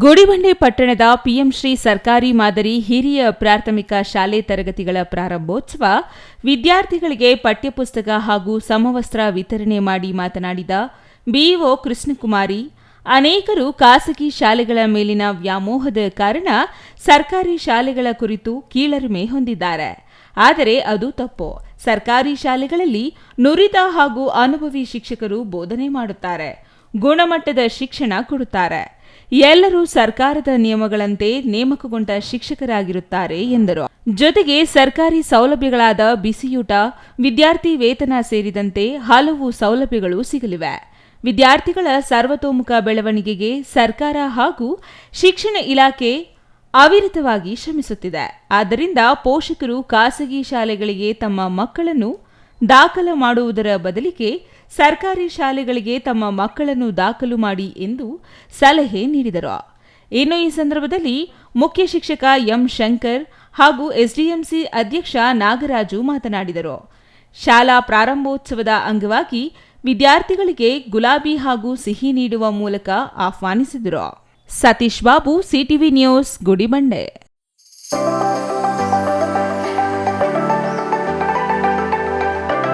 ಗುಡಿಬಂಡೆ ಪಟ್ಟಣದ ಪಿಎಂ ಶ್ರೀ ಸರ್ಕಾರಿ ಮಾದರಿ ಹಿರಿಯ ಪ್ರಾಥಮಿಕ ಶಾಲೆ ತರಗತಿಗಳ ಪ್ರಾರಂಭೋತ್ಸವ ವಿದ್ಯಾರ್ಥಿಗಳಿಗೆ ಪಠ್ಯಪುಸ್ತಕ ಹಾಗೂ ಸಮವಸ್ತ್ರ ವಿತರಣೆ ಮಾಡಿ ಮಾತನಾಡಿದ ಬಿಇಒ ಕೃಷ್ಣಕುಮಾರಿ, ಅನೇಕರು ಖಾಸಗಿ ಶಾಲೆಗಳ ಮೇಲಿನ ವ್ಯಾಮೋಹದ ಕಾರಣ ಸರ್ಕಾರಿ ಶಾಲೆಗಳ ಕುರಿತು ಕೀಳರಿಮೆ ಹೊಂದಿದ್ದಾರೆ. ಆದರೆ ಅದು ತಪ್ಪು. ಸರ್ಕಾರಿ ಶಾಲೆಗಳಲ್ಲಿ ನುರಿತ ಹಾಗೂ ಅನುಭವಿ ಶಿಕ್ಷಕರು ಬೋಧನೆ ಮಾಡುತ್ತಾರೆ, ಗುಣಮಟ್ಟದ ಶಿಕ್ಷಣ ಕೊಡುತ್ತಾರೆ. ಎಲ್ಲರೂ ಸರ್ಕಾರದ ನಿಯಮಗಳಂತೆ ನೇಮಕಗೊಂಡ ಶಿಕ್ಷಕರಾಗಿರುತ್ತಾರೆ ಎಂದರು. ಜೊತೆಗೆ ಸರ್ಕಾರಿ ಸೌಲಭ್ಯಗಳಾದ ಬಿಸಿಯೂಟ, ವಿದ್ಯಾರ್ಥಿ ವೇತನ ಸೇರಿದಂತೆ ಹಲವು ಸೌಲಭ್ಯಗಳು ಸಿಗಲಿವೆ. ವಿದ್ಯಾರ್ಥಿಗಳ ಸರ್ವತೋಮುಖ ಬೆಳವಣಿಗೆಗೆ ಸರ್ಕಾರ ಹಾಗೂ ಶಿಕ್ಷಣ ಇಲಾಖೆ ಅವಿರತವಾಗಿ ಶ್ರಮಿಸುತ್ತಿದೆ. ಆದ್ದರಿಂದ ಪೋಷಕರು ಖಾಸಗಿ ಶಾಲೆಗಳಿಗೆ ತಮ್ಮ ಮಕ್ಕಳನ್ನು ದಾಖಲು ಮಾಡುವುದರ ಬದಲಿಗೆ ಸರ್ಕಾರಿ ಶಾಲೆಗಳಿಗೆ ತಮ್ಮ ಮಕ್ಕಳನ್ನು ದಾಖಲು ಮಾಡಿ ಎಂದು ಸಲಹೆ ನೀಡಿದರು. ಇನ್ನು ಈ ಸಂದರ್ಭದಲ್ಲಿ ಮುಖ್ಯ ಶಿಕ್ಷಕ ಎಂ ಶಂಕರ್ ಹಾಗೂ ಎಸ್ಡಿಎಂಸಿ ಅಧ್ಯಕ್ಷ ನಾಗರಾಜು ಮಾತನಾಡಿದರು. ಶಾಲಾ ಪ್ರಾರಂಭೋತ್ಸವದ ಅಂಗವಾಗಿ ವಿದ್ಯಾರ್ಥಿಗಳಿಗೆ ಗುಲಾಬಿ ಹಾಗೂ ಸಿಹಿ ನೀಡುವ ಮೂಲಕ ಆಹ್ವಾನಿಸಿದರು. Satish Babu, CTV news, Gudibande.